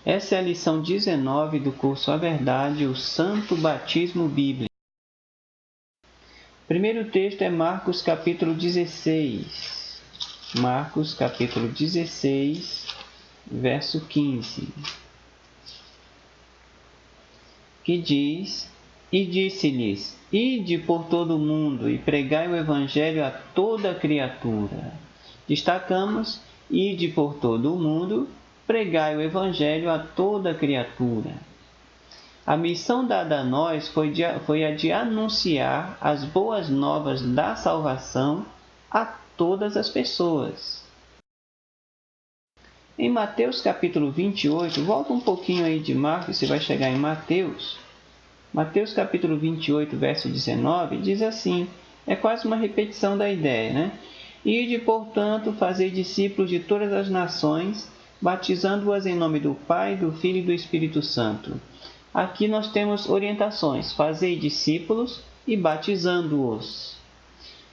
Essa é a lição 19 do curso A Verdade, o Santo Batismo Bíblico. O primeiro texto é Marcos capítulo 16. Marcos capítulo 16, verso 15. Que diz: E disse-lhes: Ide por todo o mundo e pregai o evangelho a toda criatura. Destacamos: Ide por todo o mundo, pregai o evangelho a toda criatura. A missão dada a nós foi a de anunciar as boas novas da salvação a todas as pessoas. Em Mateus capítulo 28, volta um pouquinho aí de Marcos, você vai chegar em Mateus. Mateus capítulo 28, verso 19, diz assim, é quase uma repetição da ideia, né? Ide, portanto, fazer discípulos de todas as nações, batizando-as em nome do Pai, do Filho e do Espírito Santo. Aqui nós temos orientações, fazer discípulos e batizando-os.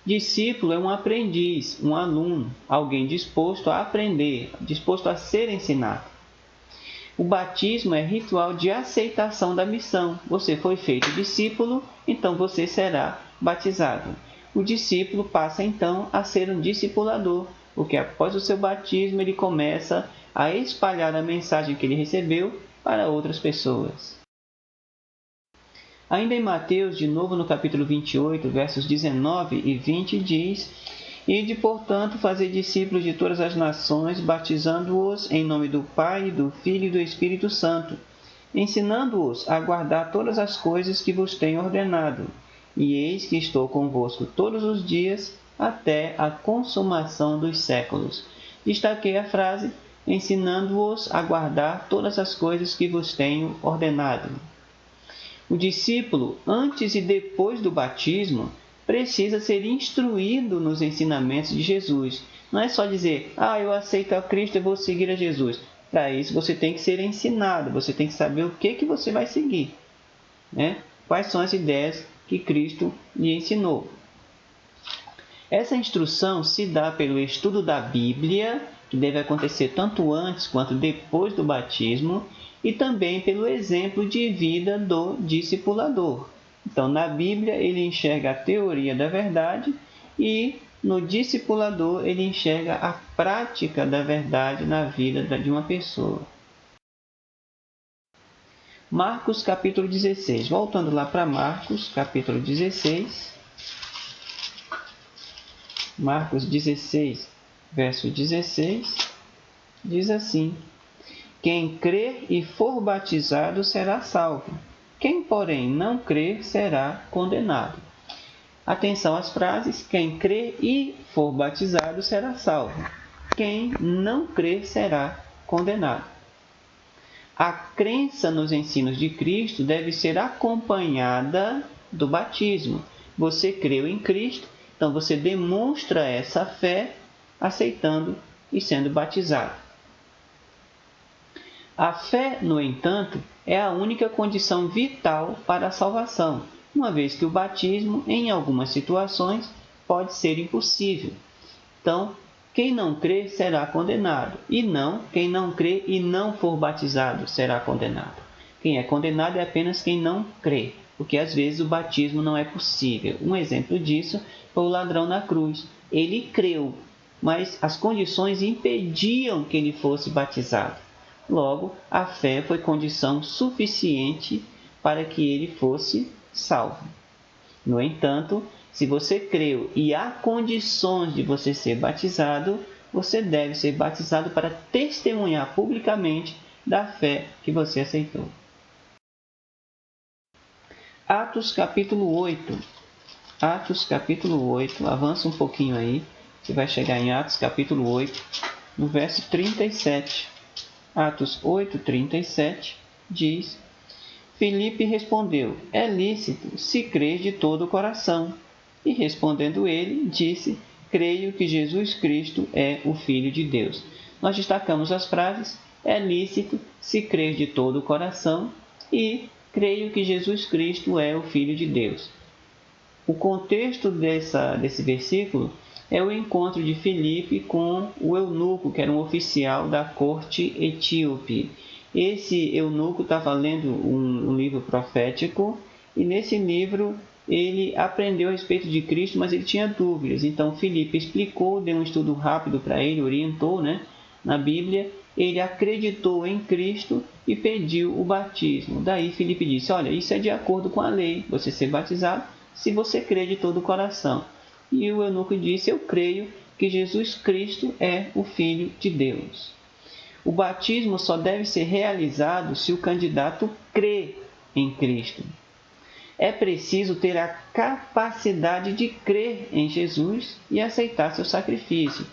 Discípulo é um aprendiz, um aluno, alguém disposto a aprender, disposto a ser ensinado. O batismo é ritual de aceitação da missão. Você foi feito discípulo, então você será batizado. O discípulo passa então a ser um discipulador, porque após o seu batismo ele começa a espalhar a mensagem que ele recebeu para outras pessoas. Ainda em Mateus, de novo no capítulo 28, versos 19 e 20, diz: Ide, portanto, fazer discípulos de todas as nações, batizando-os em nome do Pai, do Filho e do Espírito Santo, ensinando-os a guardar todas as coisas que vos tenho ordenado. E eis que estou convosco todos os dias, até a consumação dos séculos. Destaquei a frase, ensinando-os a guardar todas as coisas que vos tenho ordenado. O discípulo, antes e depois do batismo, precisa ser instruído nos ensinamentos de Jesus. Não é só dizer, eu aceito a Cristo e vou seguir a Jesus. Para isso você tem que ser ensinado, você tem que saber o que você vai seguir, né? Quais são as ideias que Cristo lhe ensinou. Essa instrução se dá pelo estudo da Bíblia, que deve acontecer tanto antes quanto depois do batismo, e também pelo exemplo de vida do discipulador. Então, na Bíblia, ele enxerga a teoria da verdade e no discipulador ele enxerga a prática da verdade na vida de uma pessoa. Marcos capítulo 16. Voltando lá para Marcos capítulo 16. Marcos 16, verso 16, diz assim: Quem crer e for batizado será salvo. Quem, porém, não crer será condenado. Atenção às frases: quem crer e for batizado será salvo. Quem não crer será condenado. A crença nos ensinos de Cristo deve ser acompanhada do batismo. Você creu em Cristo, então você demonstra essa fé aceitando e sendo batizado. A fé, no entanto, é a única condição vital para a salvação, uma vez que o batismo, em algumas situações, pode ser impossível. Então, quem não crê será condenado, e não quem não crê e não for batizado será condenado. Quem é condenado é apenas quem não crê, porque às vezes o batismo não é possível. Um exemplo disso foi o ladrão na cruz. Ele creu, mas as condições impediam que ele fosse batizado. Logo, a fé foi condição suficiente para que ele fosse salvo. No entanto, se você creu e há condições de você ser batizado, você deve ser batizado para testemunhar publicamente da fé que você aceitou. Atos capítulo 8. Atos capítulo 8, avança um pouquinho aí, você vai chegar em Atos capítulo 8, no verso 37. Atos 8, 37 diz: Filipe respondeu: É lícito, se crês de todo o coração. E respondendo ele, disse: Creio que Jesus Cristo é o Filho de Deus. Nós destacamos as frases: é lícito, se crês de todo o coração, e creio que Jesus Cristo é o Filho de Deus. O contexto desse versículo é o encontro de Filipe com o eunuco, que era um oficial da corte etíope. Esse eunuco estava lendo um livro profético, e nesse livro ele aprendeu a respeito de Cristo, mas ele tinha dúvidas. Então Filipe explicou, deu um estudo rápido para ele, orientou, na Bíblia. Ele acreditou em Cristo e pediu o batismo. Daí Filipe disse: olha, isso é de acordo com a lei, você ser batizado se você crê de todo o coração. E o eunuco disse: eu creio que Jesus Cristo é o Filho de Deus. O batismo só deve ser realizado se o candidato crê em Cristo. É preciso ter a capacidade de crer em Jesus e aceitar seu sacrifício.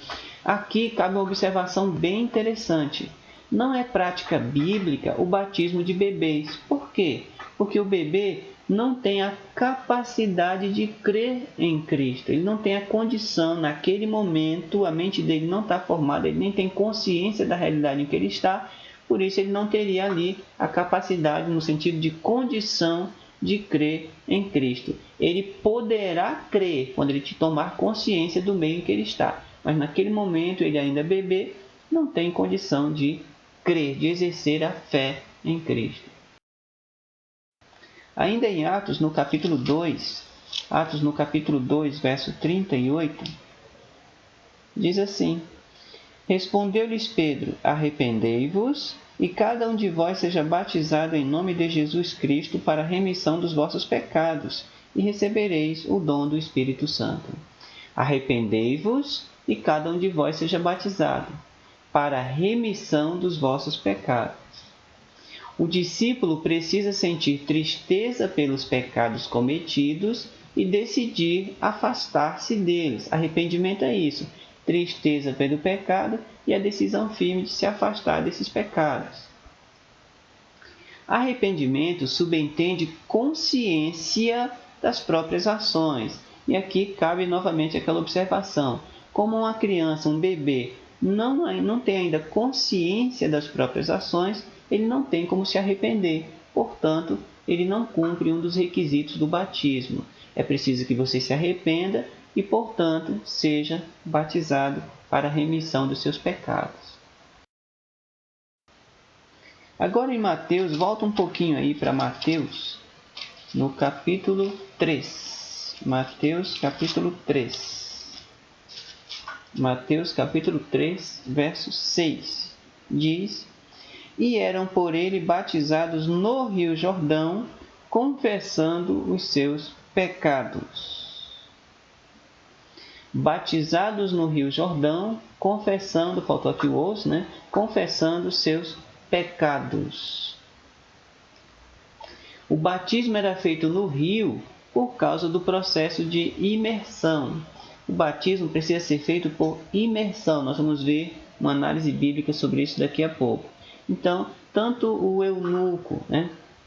Aqui cabe uma observação bem interessante. Não é prática bíblica o batismo de bebês. Por quê? Porque o bebê não tem a capacidade de crer em Cristo. Ele não tem a condição, naquele momento, a mente dele não está formada, ele nem tem consciência da realidade em que ele está, por isso ele não teria ali a capacidade, no sentido de condição, de crer em Cristo. Ele poderá crer quando ele tomar consciência do meio em que ele está, mas naquele momento, ele ainda é bebê, não tem condição de crer, de exercer a fé em Cristo. Ainda em Atos, no capítulo 2, verso 38, diz assim: respondeu-lhes Pedro: arrependei-vos, e cada um de vós seja batizado em nome de Jesus Cristo para a remissão dos vossos pecados, e recebereis o dom do Espírito Santo. Arrependei-vos, e cada um de vós seja batizado para a remissão dos vossos pecados. O discípulo precisa sentir tristeza pelos pecados cometidos e decidir afastar-se deles. Arrependimento é isso: tristeza pelo pecado e a decisão firme de se afastar desses pecados. Arrependimento subentende consciência das próprias ações. E aqui cabe novamente aquela observação: como uma criança, um bebê, não tem ainda consciência das próprias ações, ele não tem como se arrepender. Portanto, ele não cumpre um dos requisitos do batismo. É preciso que você se arrependa e, portanto, seja batizado para a remissão dos seus pecados. Agora em Mateus, volta um pouquinho aí para Mateus, no capítulo 3. Mateus capítulo 3, verso 6, diz: e eram por ele batizados no rio Jordão, confessando os seus pecados. Batizados no rio Jordão, confessando, faltou aqui o osso, confessando os seus pecados. O batismo era feito no rio por causa do processo de imersão. O batismo precisa ser feito por imersão. Nós vamos ver uma análise bíblica sobre isso daqui a pouco. Então, tanto o eunuco,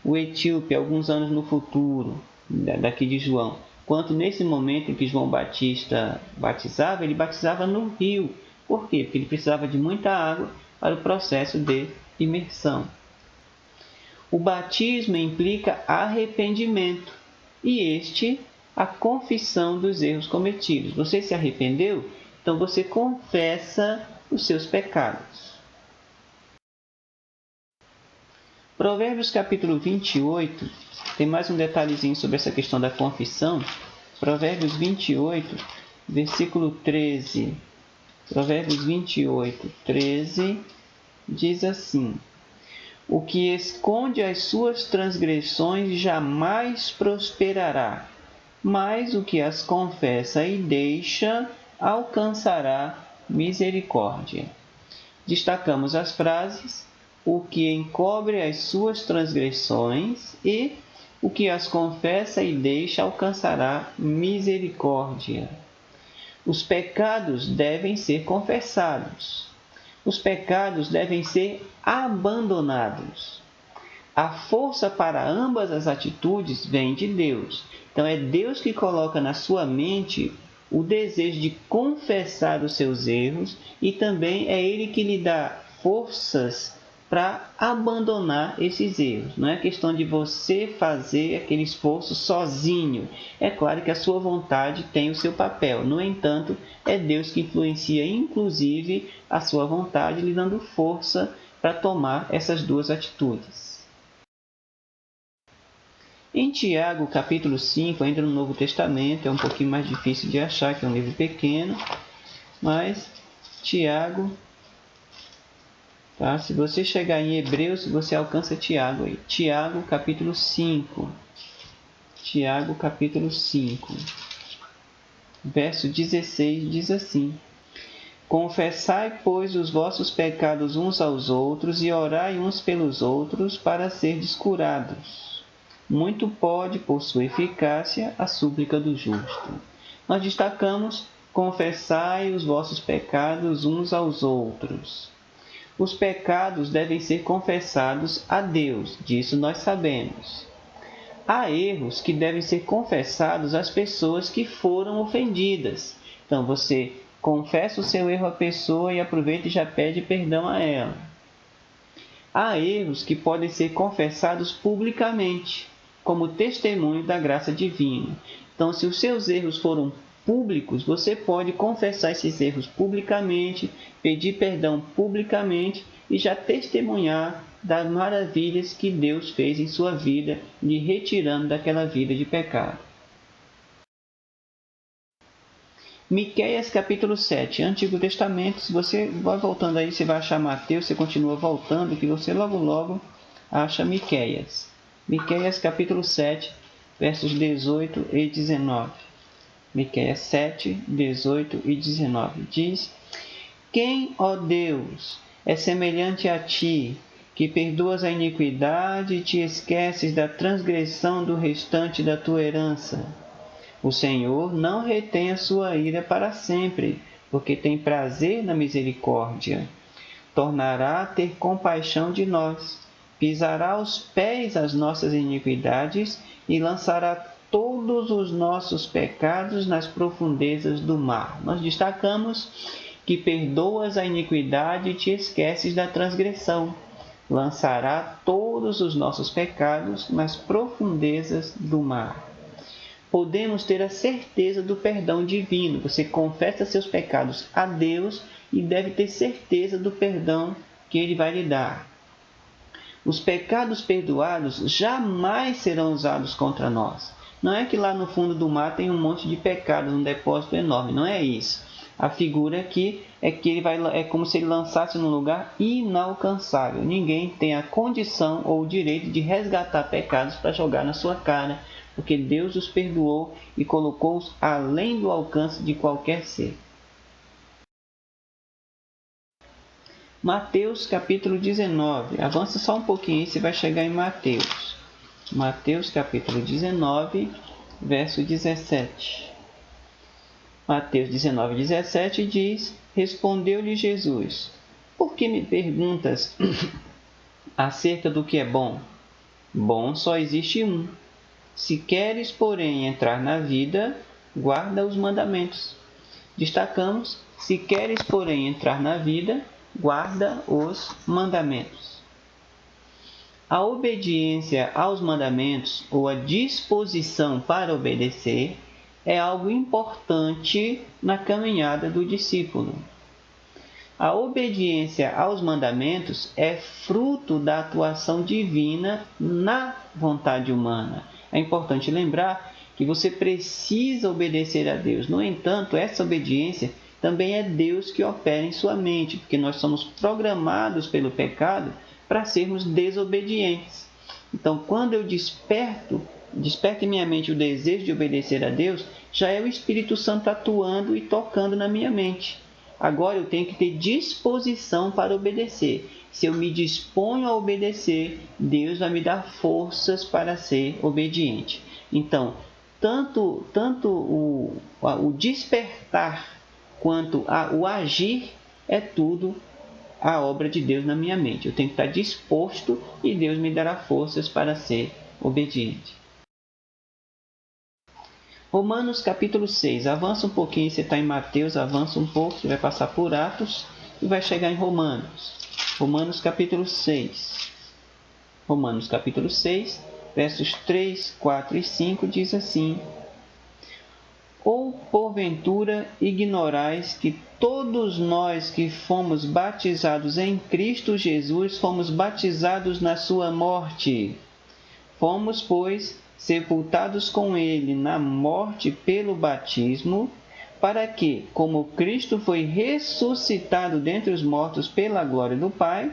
o etíope, alguns anos no futuro, daqui de João, quanto nesse momento em que João Batista batizava, ele batizava no rio. Por quê? Porque ele precisava de muita água para o processo de imersão. O batismo implica arrependimento, e a confissão dos erros cometidos. Você se arrependeu? Então você confessa os seus pecados. Provérbios capítulo 28, tem mais um detalhezinho sobre essa questão da confissão. Provérbios 28, versículo 13. Provérbios 28, 13, diz assim: o que esconde as suas transgressões jamais prosperará, mas o que as confessa e deixa alcançará misericórdia. Destacamos as frases: o que encobre as suas transgressões e o que as confessa e deixa alcançará misericórdia. Os pecados devem ser confessados. Os pecados devem ser abandonados. A força para ambas as atitudes vem de Deus. Então é Deus que coloca na sua mente o desejo de confessar os seus erros, e também é Ele que lhe dá forças para abandonar esses erros. Não é questão de você fazer aquele esforço sozinho. É claro que a sua vontade tem o seu papel. No entanto, é Deus que influencia inclusive a sua vontade, lhe dando força para tomar essas duas atitudes. Em Tiago, capítulo 5, ainda no Novo Testamento, é um pouquinho mais difícil de achar, que é um livro pequeno, mas Tiago, tá? Se você chegar em Hebreus, você alcança Tiago aí. Tiago, capítulo 5. Tiago, capítulo 5. Verso 16 diz assim: Confessai, pois, os vossos pecados uns aos outros e orai uns pelos outros para serdes curados. Muito pode, por sua eficácia, a súplica do justo. Nós destacamos: confessai os vossos pecados uns aos outros. Os pecados devem ser confessados a Deus, disso nós sabemos. Há erros que devem ser confessados às pessoas que foram ofendidas. Então você confessa o seu erro à pessoa e aproveita e já pede perdão a ela. Há erros que podem ser confessados publicamente, como testemunho da graça divina. Então, se os seus erros foram públicos, você pode confessar esses erros publicamente, pedir perdão publicamente e já testemunhar das maravilhas que Deus fez em sua vida, lhe retirando daquela vida de pecado. Miqueias capítulo 7, Antigo Testamento. Se você vai voltando aí, você vai achar Mateus, você continua voltando, que você logo acha Miqueias. Miqueias capítulo 7, versos 18 e 19. Miqueias 7, 18 e 19 diz: Quem, ó Deus, é semelhante a ti, que perdoas a iniquidade e te esqueces da transgressão do restante da tua herança? O Senhor não retém a sua ira para sempre, porque tem prazer na misericórdia. Tornará a ter compaixão de nós, pisará aos pés as nossas iniquidades e lançará todos os nossos pecados nas profundezas do mar. Nós destacamos que perdoas a iniquidade e te esqueces da transgressão. Lançará todos os nossos pecados nas profundezas do mar. Podemos ter a certeza do perdão divino. Você confessa seus pecados a Deus e deve ter certeza do perdão que Ele vai lhe dar. Os pecados perdoados jamais serão usados contra nós. Não é que lá no fundo do mar tem um monte de pecados, um depósito enorme. Não é isso. A figura aqui é que é como se ele lançasse num lugar inalcançável. Ninguém tem a condição ou o direito de resgatar pecados para jogar na sua cara, porque Deus os perdoou e colocou-os além do alcance de qualquer ser. Mateus capítulo 19. Avança só um pouquinho e você vai chegar em Mateus. Mateus capítulo 19, verso 17. Mateus 19, 17 diz: Respondeu-lhe Jesus: Por que me perguntas acerca do que é bom? Bom só existe um. Se queres, porém, entrar na vida, guarda os mandamentos. Destacamos: se queres, porém, entrar na vida, guarda os mandamentos. A obediência aos mandamentos, ou a disposição para obedecer, é algo importante na caminhada do discípulo. A obediência aos mandamentos é fruto da atuação divina na vontade humana. É importante lembrar que você precisa obedecer a Deus. No entanto, essa obediência também é Deus que opera em sua mente, porque nós somos programados pelo pecado para sermos desobedientes. Então, quando eu desperto em minha mente o desejo de obedecer a Deus, já é o Espírito Santo atuando e tocando na minha mente. Agora eu tenho que ter disposição para obedecer. Se eu me disponho a obedecer, Deus vai me dar forças para ser obediente. Então, tanto o despertar quanto o agir é tudo a obra de Deus na minha mente. Eu tenho que estar disposto e Deus me dará forças para ser obediente. Romanos capítulo 6. Avança um pouquinho, você está em Mateus, avança um pouco, você vai passar por Atos e vai chegar em Romanos. Romanos capítulo 6. Romanos capítulo 6, versos 3, 4 e 5 diz assim: Ou porventura ignorais que todos nós que fomos batizados em Cristo Jesus fomos batizados na sua morte? Fomos, pois, sepultados com ele na morte pelo batismo, para que, como Cristo foi ressuscitado dentre os mortos pela glória do Pai,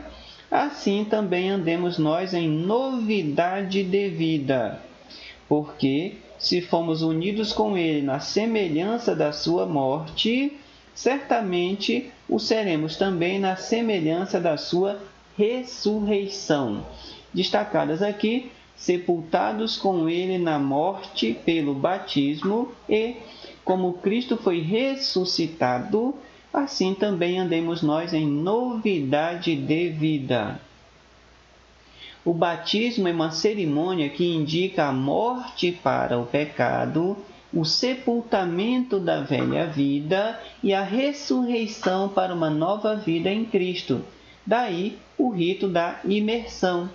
assim também andemos nós em novidade de vida. Porque, se fomos unidos com ele na semelhança da sua morte, certamente o seremos também na semelhança da sua ressurreição. Destacadas aqui, sepultados com ele na morte pelo batismo e, como Cristo foi ressuscitado, assim também andemos nós em novidade de vida. O batismo é uma cerimônia que indica a morte para o pecado, o sepultamento da velha vida e a ressurreição para uma nova vida em Cristo. Daí o rito da imersão.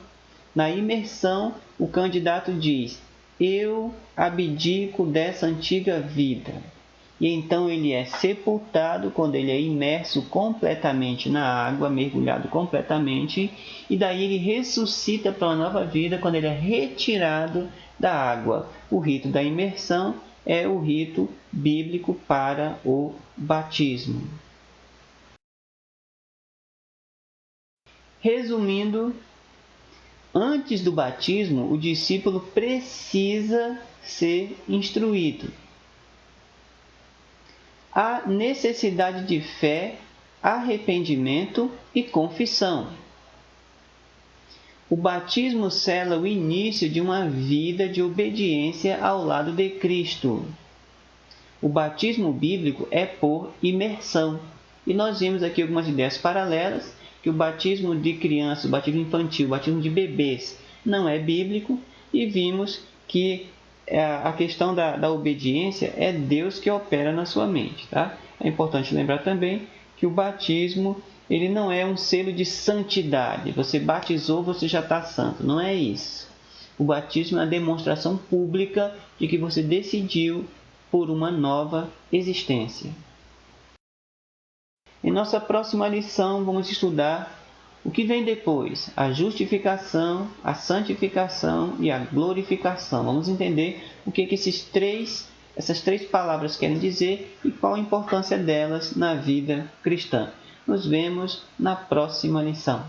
Na imersão, o candidato diz: eu abdico dessa antiga vida. E então ele é sepultado quando ele é imerso completamente na água, mergulhado completamente, e daí ele ressuscita para uma nova vida quando ele é retirado da água. O rito da imersão é o rito bíblico para o batismo. Resumindo, antes do batismo, o discípulo precisa ser instruído. Há necessidade de fé, arrependimento e confissão. O batismo sela o início de uma vida de obediência ao lado de Cristo. O batismo bíblico é por imersão. E nós vimos aqui algumas ideias paralelas, que o batismo de crianças, o batismo infantil, o batismo de bebês não é bíblico, e vimos que a questão da obediência é Deus que opera na sua mente. Tá? É importante lembrar também que o batismo ele não é um selo de santidade. Você batizou, você já está santo. Não é isso. O batismo é uma demonstração pública de que você decidiu por uma nova existência. Em nossa próxima lição, vamos estudar o que vem depois: a justificação, a santificação e a glorificação. Vamos entender o que essas três palavras querem dizer e qual a importância delas na vida cristã. Nos vemos na próxima lição.